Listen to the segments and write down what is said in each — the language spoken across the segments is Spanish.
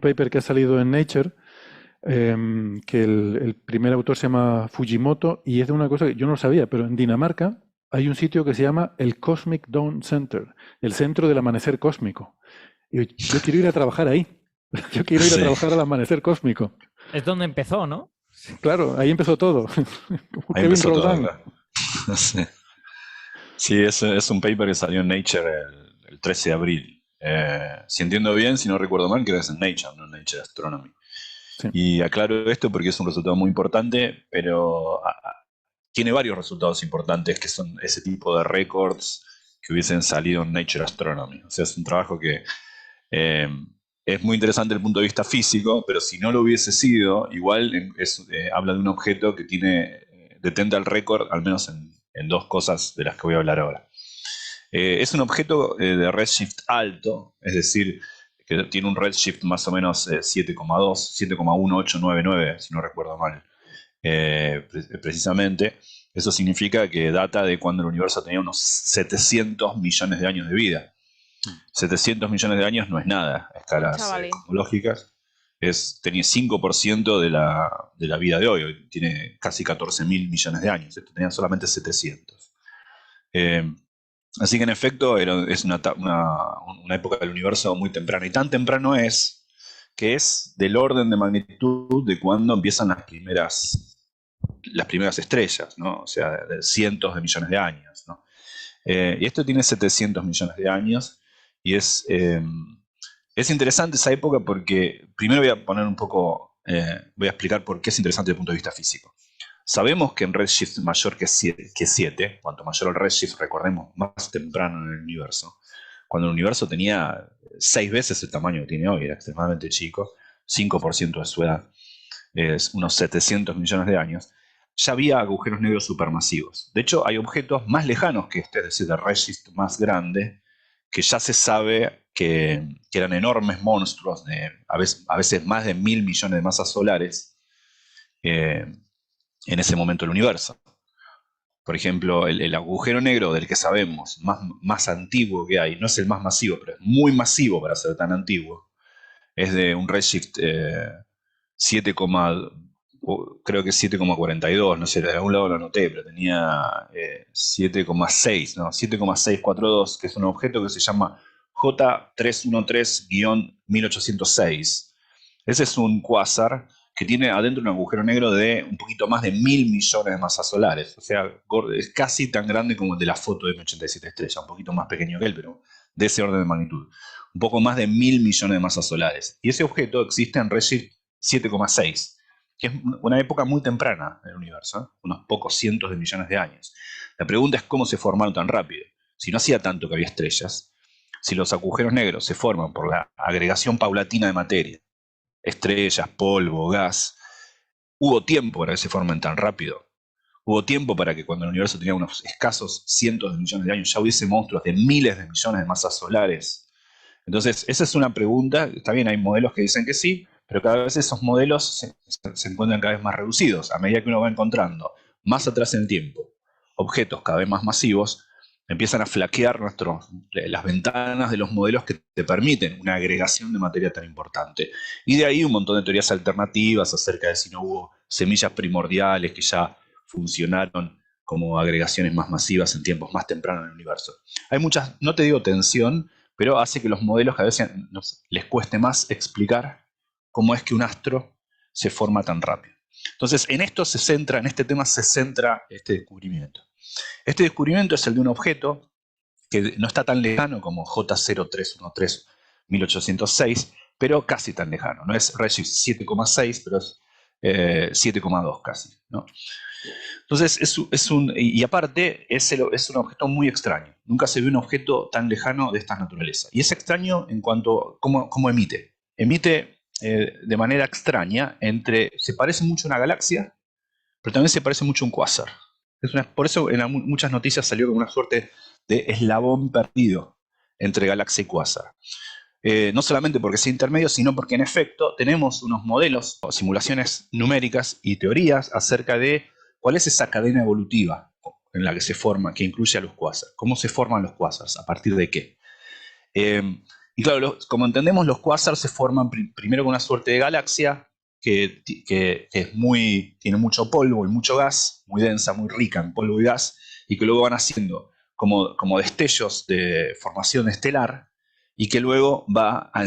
paper que ha salido en Nature, que el primer autor se llama Fujimoto, y es de una cosa que yo no lo sabía, pero en Dinamarca hay un sitio que se llama el Cosmic Dawn Center, el centro del amanecer cósmico. Y yo quiero ir a trabajar ahí. Yo quiero ir a Sí, trabajar al amanecer cósmico. Es donde empezó, ¿no? Claro, ahí empezó todo. Como ahí Kevin empezó todo, Roldán. claro. Sí, sí, es un paper que salió en Nature el 13 de abril. Si entiendo bien, si no recuerdo mal, creo que es en Nature, no en Nature Astronomy. Sí. Y aclaro esto porque es un resultado muy importante, pero tiene varios resultados importantes que son ese tipo de récords que hubiesen salido en Nature Astronomy. O sea, es un trabajo que eh, es muy interesante desde el punto de vista físico, pero si no lo hubiese sido, igual habla de un objeto que detenta el récord, al menos en dos cosas de las que voy a hablar ahora. Es un objeto de redshift alto, es decir, que tiene un redshift más o menos 7,2, 7,1899, si no recuerdo mal, precisamente. Eso significa que data de cuando el universo tenía unos 700 millones de años de vida. 700 millones de años no es nada a escalas Chavales. cosmológicas. Tenía 5% de la vida de hoy. Hoy tiene casi 14.000 millones de años. Esto tenía solamente 700. Así que en efecto es una época del universo muy temprana. Y tan temprano es que es del orden de magnitud de cuando empiezan las primeras estrellas, ¿no? O sea, de cientos de millones de años, ¿no? Y esto tiene 700 millones de años. Y es interesante esa época porque primero voy a poner voy a explicar por qué es interesante desde el punto de vista físico. Sabemos que en redshift mayor que 7, cuanto mayor el redshift, recordemos, más temprano en el universo, cuando el universo tenía 6 veces el tamaño que tiene hoy, era extremadamente chico, 5% de su edad, es unos 700 millones de años, ya había agujeros negros supermasivos. De hecho, hay objetos más lejanos que este, es decir, de redshift más grande, que ya se sabe que eran enormes monstruos, a veces más de 1.000 millones de masas solares, en ese momento del universo. Por ejemplo, el agujero negro del que sabemos más antiguo que hay, no es el más masivo, pero es muy masivo para ser tan antiguo, es de un redshift 7, creo que 7,42, no sé, de algún lado lo anoté, pero tenía 7,6, ¿no? 7,642, que es un objeto que se llama J313-1806. Ese es un cuásar que tiene adentro un agujero negro de un poquito más de 1.000 millones de masas solares. O sea, es casi tan grande como el de la foto de M87 estrella, un poquito más pequeño que él, pero de ese orden de magnitud. Un poco más de 1.000 millones de masas solares. Y ese objeto existe en redshift 7,6, que es una época muy temprana del universo, ¿eh? Unos pocos cientos de millones de años. La pregunta es cómo se formaron tan rápido. Si no hacía tanto que había estrellas, si los agujeros negros se forman por la agregación paulatina de materia, estrellas, polvo, gas, hubo tiempo para que se formen tan rápido. Hubo tiempo para que cuando el universo tenía unos escasos cientos de millones de años ya hubiese monstruos de miles de millones de masas solares. Entonces, esa es una pregunta. Está bien, hay modelos que dicen que sí, pero cada vez esos modelos se encuentran cada vez más reducidos. A medida que uno va encontrando más atrás en el tiempo objetos cada vez más masivos, empiezan a flaquear las ventanas de los modelos que te permiten una agregación de materia tan importante. Y de ahí un montón de teorías alternativas acerca de si no hubo semillas primordiales que ya funcionaron como agregaciones más masivas en tiempos más tempranos en el universo. Hay muchas, no te digo tensión, pero hace que los modelos a veces les cueste más explicar cómo es que un astro se forma tan rápido. Entonces, en este tema se centra este descubrimiento. Este descubrimiento es el de un objeto que no está tan lejano como J0313-1806, pero casi tan lejano. No es redshift 7,6, pero es 7,2 casi, ¿no? Entonces, y aparte, es un objeto muy extraño. Nunca se vio un objeto tan lejano de esta naturaleza. Y es extraño en cuanto a cómo emite. Emite de manera extraña, se parece mucho a una galaxia, pero también se parece mucho a un cuásar. Por eso en muchas noticias salió como una suerte de eslabón perdido entre galaxia y cuásar. No solamente porque sea intermedio, sino porque en efecto tenemos unos modelos o simulaciones numéricas y teorías acerca de cuál es esa cadena evolutiva en la que se forma, que incluye a los cuásares. ¿Cómo se forman los cuásares? ¿A partir de qué? Y claro, como entendemos, los quasars se forman primero con una suerte de galaxia que es tiene mucho polvo y mucho gas, muy densa, muy rica en polvo y gas, y que luego van haciendo como destellos de formación estelar, y que luego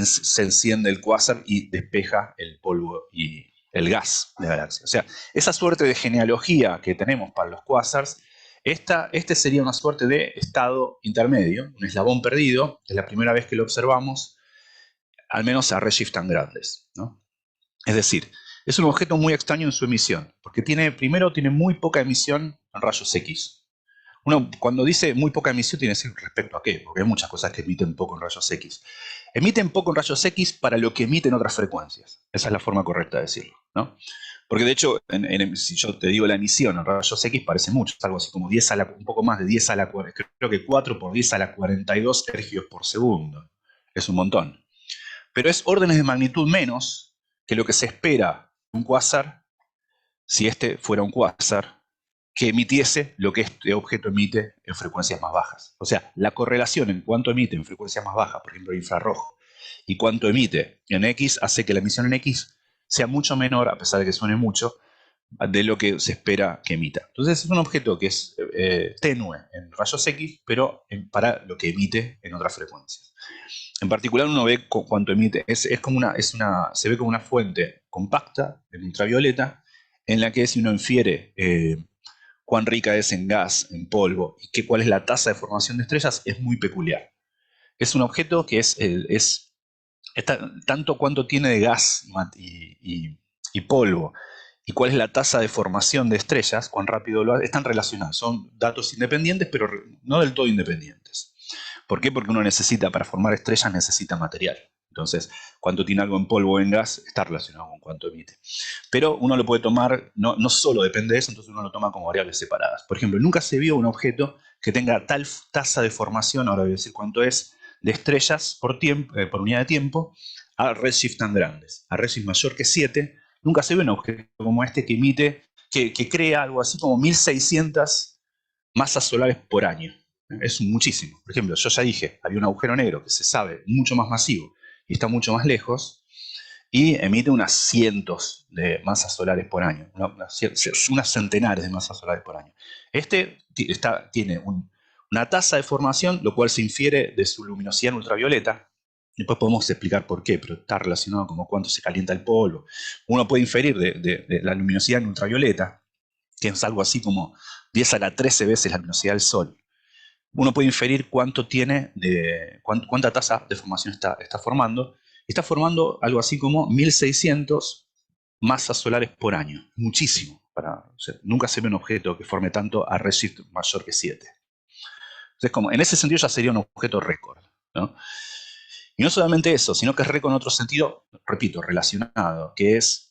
se enciende el quasar y despeja el polvo y el gas de la galaxia. O sea, esa suerte de genealogía que tenemos para los quasars, este sería una suerte de estado intermedio, un eslabón perdido, es la primera vez que lo observamos, al menos a redshift tan grandes, ¿no? Es decir, es un objeto muy extraño en su emisión, porque primero tiene muy poca emisión en rayos X. Uno, cuando dice muy poca emisión, tiene que decir respecto a qué, porque hay muchas cosas que emiten poco en rayos X. Emiten poco en rayos X para lo que emiten otras frecuencias. Esa es la forma correcta de decirlo, ¿no? Porque de hecho, si yo te digo la emisión en rayos X, parece mucho, es algo así como un poco más de 10 a la, creo que 4 por 10 a la 42 ergios por segundo. Es un montón. Pero es órdenes de magnitud menos que lo que se espera de un quasar, si este fuera un quasar, que emitiese lo que este objeto emite en frecuencias más bajas. O sea, la correlación en cuánto emite en frecuencias más bajas, por ejemplo, infrarrojo, y cuánto emite en X, hace que la emisión en X sea mucho menor, a pesar de que suene mucho, de lo que se espera que emita. Entonces es un objeto que es tenue en rayos X, pero para lo que emite en otras frecuencias. En particular uno ve cuánto emite, se ve como una fuente compacta en ultravioleta, en la que si uno infiere cuán rica es en gas, en polvo, y cuál es la tasa de formación de estrellas, es muy peculiar. Es un objeto que tanto cuánto tiene de gas y polvo, y cuál es la tasa de formación de estrellas, cuán rápido lo hace, están relacionados. Son datos independientes, pero no del todo independientes. ¿Por qué? Porque uno para formar estrellas necesita material. Entonces, cuánto tiene algo en polvo o en gas está relacionado con cuánto emite. Pero uno lo puede tomar, no solo depende de eso, entonces uno lo toma como variables separadas. Por ejemplo, nunca se vio un objeto que tenga tal tasa de formación, ahora voy a decir cuánto es, de estrellas por unidad de tiempo, a redshift tan grandes. A redshift mayor que 7, nunca se vio un objeto como este que emite, que crea algo así como 1600 masas solares por año. Es muchísimo. Por ejemplo, yo ya dije, había un agujero negro que se sabe mucho más masivo y está mucho más lejos, y emite unas cientos de masas solares por año, unas centenares de masas solares por año. Este tiene una tasa de formación, lo cual se infiere de su luminosidad en ultravioleta. Después podemos explicar por qué, pero está relacionado con cuánto se calienta el polvo. Uno puede inferir de la luminosidad en ultravioleta, que es algo así como 10 a la 13 veces la luminosidad del Sol. Uno puede inferir cuánta tasa de formación está formando. Está formando algo así como 1600 masas solares por año. Muchísimo. Nunca se ve un objeto que forme tanto a redshift mayor que 7. Entonces, en ese sentido ya sería un objeto récord, ¿no? Y no solamente eso, sino que es récord en otro sentido, repito, relacionado, que es,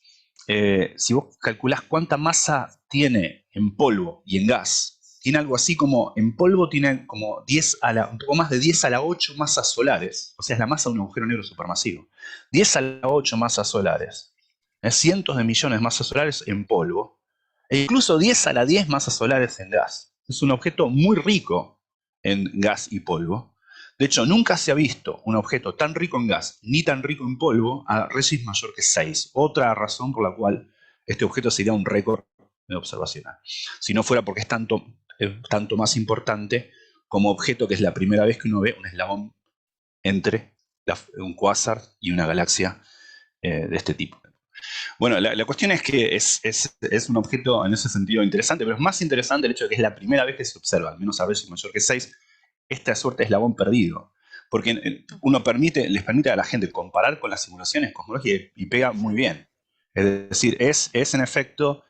si vos calculás cuánta masa tiene en polvo y en gas, tiene algo así como, en polvo tiene como un poco más de 10 a la 8 masas solares, o sea, es la masa de un agujero negro supermasivo. 10 a la 8 masas solares, cientos de millones de masas solares en polvo, e incluso 10 a la 10 masas solares en gas. Es un objeto muy rico en gas y polvo. De hecho, nunca se ha visto un objeto tan rico en gas ni tan rico en polvo a redshift mayor que 6. Otra razón por la cual este objeto sería un récord observacional. Si no fuera porque es tanto más importante como objeto, que es la primera vez que uno ve un eslabón entre un quasar y una galaxia de este tipo. Bueno, la cuestión es que es un objeto en ese sentido interesante, pero es más interesante el hecho de que es la primera vez que se observa, al menos a redshift mayor que 6, esta suerte de eslabón perdido. Porque les permite a la gente comparar con las simulaciones cosmológicas y pega muy bien. Es decir, es en efecto,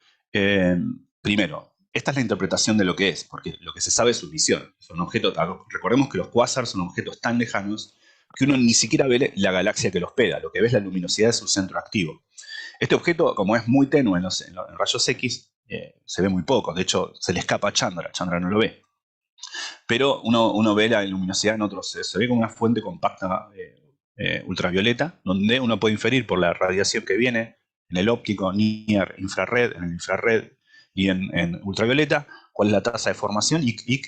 primero, esta es la interpretación de lo que es, porque lo que se sabe es su visión. Son objetos, recordemos que los quasars son objetos tan lejanos que uno ni siquiera ve la galaxia que los hospeda, lo que ve es la luminosidad de su centro activo. Este objeto, como es muy tenue en rayos X, se ve muy poco. De hecho, se le escapa a Chandra no lo ve. Pero uno ve la luminosidad en otros, se ve como una fuente compacta ultravioleta, donde uno puede inferir por la radiación que viene en el óptico, near, infrared, en el infrared y en ultravioleta, cuál es la tasa de formación, y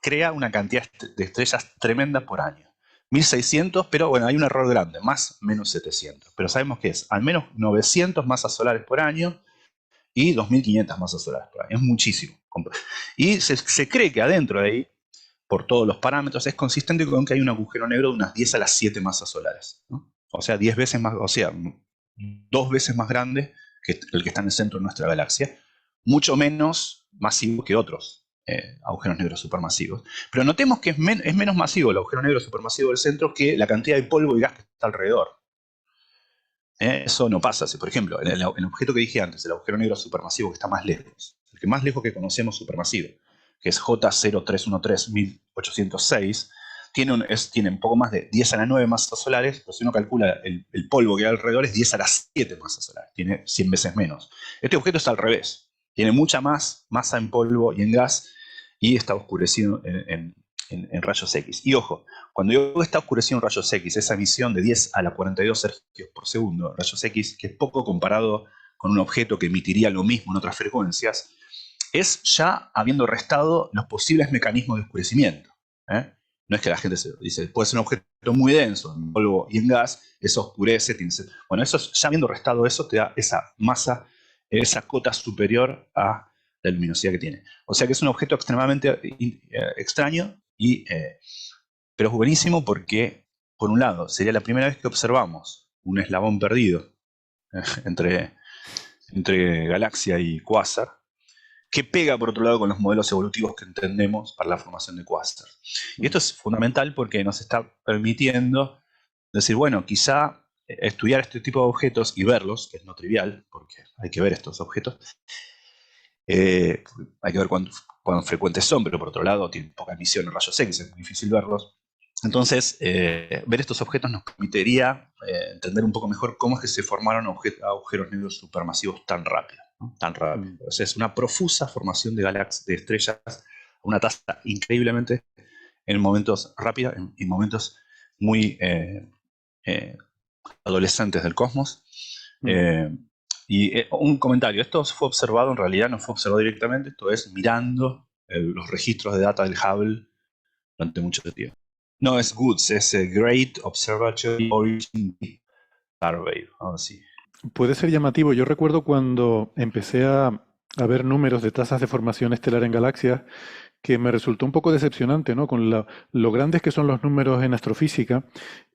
crea una cantidad de estrellas tremenda por año. 1600, pero bueno, hay un error grande, más menos 700. Pero sabemos que es al menos 900 masas solares por año y 2500 masas solares por año. Es muchísimo. Y se cree que adentro de ahí, por todos los parámetros, es consistente con que hay un agujero negro de unas 10 a las 7 masas solares, ¿no? O sea, 10 veces más, o sea, 2 veces más grande que el que está en el centro de nuestra galaxia, mucho menos masivo que otros agujeros negros supermasivos. Pero notemos que es menos masivo el agujero negro supermasivo del centro que la cantidad de polvo y gas que está alrededor. Eso no pasa. Si, por ejemplo, el objeto que dije antes, el agujero negro supermasivo que está más lejos, el que más lejos que conocemos supermasivo, que es J0313-1806, tiene un poco más de 10 a la 9 masas solares, pero si uno calcula el polvo que hay alrededor es 10 a las 7 masas solares, tiene 100 veces menos. Este objeto está al revés, tiene mucha más masa en polvo y en gas y está oscurecido en rayos X. Y ojo, cuando digo está oscurecido en rayos X, esa emisión de 10 a la 42 ercios por segundo, rayos X, que es poco comparado con un objeto que emitiría lo mismo en otras frecuencias, es ya habiendo restado los posibles mecanismos de oscurecimiento. No es que la gente se dice, puede ser un objeto muy denso, en polvo y en gas, eso oscurece. Bueno, eso ya habiendo restado eso, te da esa masa, esa cota superior a la luminosidad que tiene. O sea que es un objeto extremadamente extraño, pero es buenísimo porque, por un lado, sería la primera vez que observamos un eslabón perdido entre galaxia y cuásar, que pega, por otro lado, con los modelos evolutivos que entendemos para la formación de cuásars. Y esto es fundamental porque nos está permitiendo decir, bueno, quizá estudiar este tipo de objetos y verlos, que es no trivial, porque hay que ver estos objetos, hay que ver cuán frecuentes son, pero por otro lado tienen poca emisión en rayos X, es muy difícil verlos. Entonces, ver estos objetos nos permitiría entender un poco mejor cómo es que se formaron agujeros negros supermasivos tan rápido. Tan rápido. O sea, es una profusa formación de galaxias, de estrellas, a una tasa increíblemente en momentos rápida, en momentos muy adolescentes del cosmos. Y un comentario, esto fue observado, en realidad no fue observado directamente, esto es mirando los registros de data del Hubble durante mucho tiempo. No, es GOODS, es Great Observatory Origin Survey, así. Puede ser llamativo. Yo recuerdo cuando empecé a ver números de tasas de formación estelar en galaxias, que me resultó un poco decepcionante, ¿no? Con lo grandes que son los números en astrofísica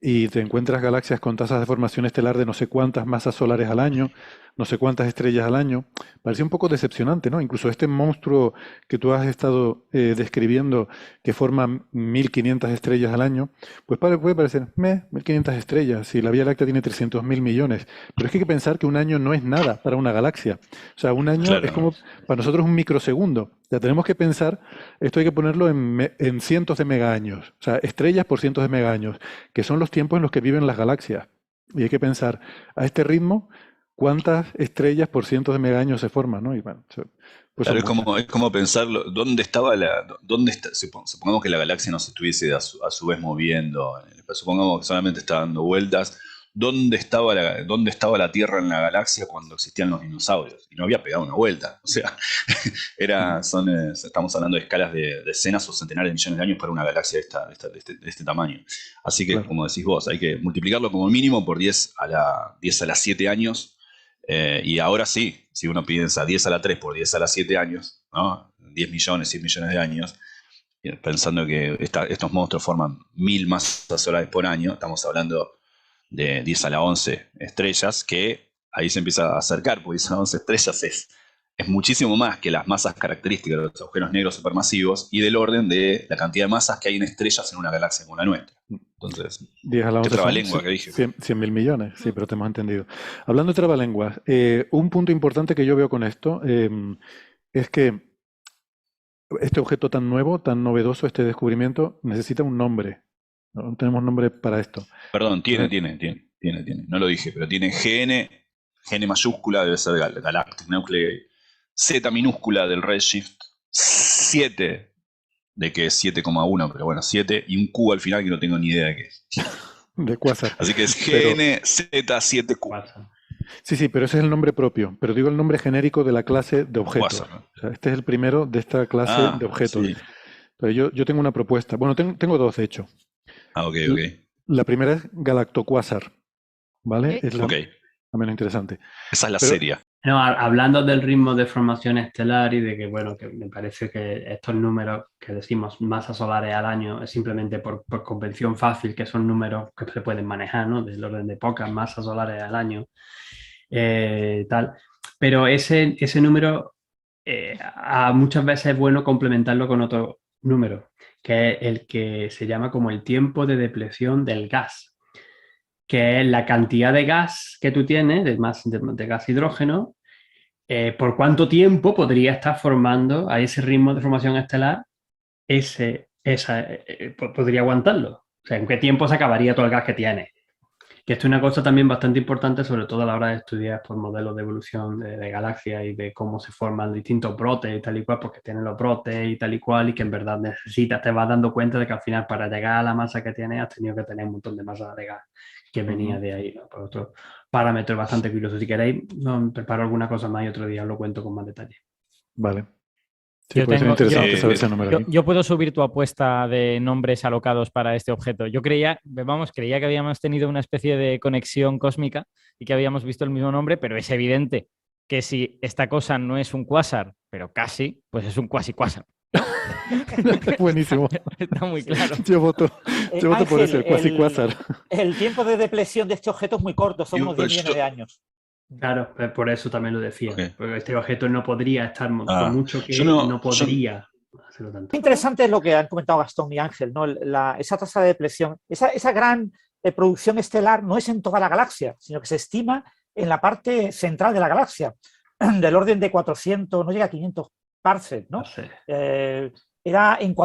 y te encuentras galaxias con tasas de formación estelar de no sé cuántas masas solares al año, no sé cuántas estrellas al año. Parecía un poco decepcionante, ¿no? Incluso este monstruo que tú has estado describiendo, que forma 1500 estrellas al año, pues puede parecer, 1500 estrellas, si la Vía Láctea tiene 300.000 millones. Pero es que hay que pensar que un año no es nada para una galaxia. O sea, un año Claro, es como, para nosotros, un microsegundo. Ya tenemos que pensar, esto hay que ponerlo en cientos de megaaños, o sea, estrellas por cientos de megaaños, que son los tiempos en los que viven las galaxias. Y hay que pensar, a este ritmo, ¿cuántas estrellas por cientos de megaaños se forman, ¿no? Y bueno, pues claro, son muchas. es como pensarlo, supongamos que la galaxia no se estuviese a su vez moviendo, supongamos que solamente está dando vueltas, ¿dónde estaba la Tierra en la galaxia cuando existían los dinosaurios? Y no había pegado una vuelta, o sea, estamos hablando de escalas de decenas o centenares de millones de años para una galaxia de este tamaño. Así que, Claro. como decís vos, hay que multiplicarlo como mínimo por 10 a la 7 años. Y ahora sí, si uno piensa 10 a la 3 por 10 a la 7 años, ¿no? 10 millones, 100 millones de años, pensando que estos monstruos forman 1000 masas solares por año, estamos hablando de 10 a la 11 estrellas, que ahí se empieza a acercar, porque 10 a la 11 estrellas es muchísimo más que las masas características de los agujeros negros supermasivos y del orden de la cantidad de masas que hay en estrellas en una galaxia como la nuestra. Entonces, 10 a la qué 11 son trabalengua que dije. 100.000 millones, sí, pero te hemos entendido. Hablando de trabalenguas, un punto importante que yo veo con esto es que este objeto tan nuevo, tan novedoso, este descubrimiento, necesita un nombre. No tenemos nombre para esto. Perdón, Entonces, tiene. No lo dije, pero tiene GN mayúscula debe ser Galactic Nuclei, Z minúscula del redshift, 7, de que es 7,1, pero bueno, 7, y un Q al final que no tengo ni idea de qué es. de Quasar. Así que es Pero, GNZ7Q. sí, pero ese es el nombre propio. Pero digo el nombre genérico de la clase de objetos. Quasar, ¿no? O sea, este es el primero de esta clase de objetos. Sí. Pero yo tengo una propuesta. Bueno, tengo dos, de hecho. Ok. La primera es galactocuásar, ¿vale? Es la Ok, menos interesante. esa es la Pero seria. No, hablando del ritmo de formación estelar y de que, bueno, que me parece que estos números que decimos masas solares al año es simplemente por convención fácil, que son números que se pueden manejar, ¿no? Del orden de pocas masas solares al año, tal. Pero ese número muchas veces es bueno complementarlo con otro número, que es el que se llama como el tiempo de depleción del gas, que es la cantidad de gas que tú tienes, de gas hidrógeno, por cuánto tiempo podría estar formando a ese ritmo de formación estelar, podría aguantarlo. O sea, ¿en qué tiempo se acabaría todo el gas que tiene? Que esto es una cosa también bastante importante, sobre todo a la hora de estudiar por modelos de evolución de galaxias y de cómo se forman distintos brotes y tal y cual, porque tienen los brotes y tal y cual, y que en verdad te vas dando cuenta de que al final para llegar a la masa que tienes has tenido que tener un montón de masa de gas que venía de ahí, ¿no? Por otro parámetro bastante curioso. Si queréis, preparo alguna cosa más y otro día os lo cuento con más detalle. Vale. Sí, Yo puede ser tengo, interesante yo- saber ese número Yo, aquí. yo puedo subir tu apuesta de nombres alocados para este objeto. Yo creía que habíamos tenido una especie de conexión cósmica y que habíamos visto el mismo nombre, pero es evidente que si esta cosa no es un cuásar, pero casi, pues es un cuasi-cuásar. Buenísimo. Está muy claro. Yo voto por Ángel, ese, el cuasicuásar. el tiempo de depleción de este objeto es muy corto, son unos 10 millones de años. Claro, por eso también lo decía. Ok. Porque este objeto no podría estar, por mucho que yo no- no podría hacerlo tanto. Muy interesante es lo que han comentado Gastón y Ángel, ¿no? Esa tasa de depleción, esa gran producción estelar no es en toda la galaxia, sino que se estima en la parte central de la galaxia, del orden de 400, no llega a 500 parsecs, ¿no? No sé. Era en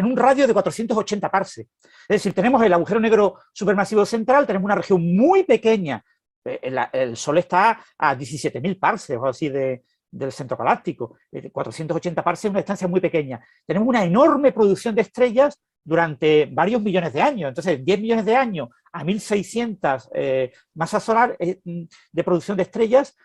un radio de 480 parsecs. Es decir, tenemos el agujero negro supermasivo central, tenemos una región muy pequeña. El Sol está a 17.000 parsecs o así del centro galáctico. 480 parsecs es una distancia muy pequeña. Tenemos una enorme producción de estrellas durante varios millones de años. Entonces, 10 millones de años a 1.600 masas solar de producción de estrellas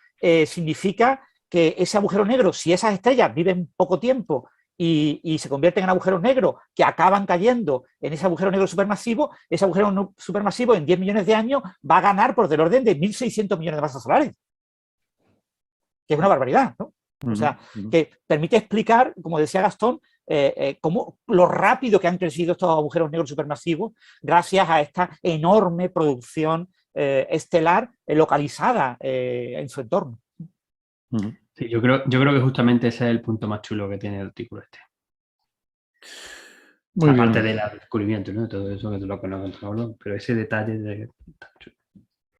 significa que ese agujero negro, si esas estrellas viven poco tiempo y se convierten en agujeros negros que acaban cayendo en ese agujero negro supermasivo, ese agujero supermasivo en 10 millones de años va a ganar por del orden de 1.600 millones de masas solares, que es una barbaridad, ¿no? O sea, que permite explicar, como decía Gastón, cómo lo rápido que han crecido estos agujeros negros supermasivos gracias a esta enorme producción estelar localizada en su entorno. Sí, yo creo que justamente ese es el punto más chulo que tiene el artículo este. Muy Aparte bien. del descubrimiento, ¿no? Todo eso que es lo que no controlo, pero ese detalle de...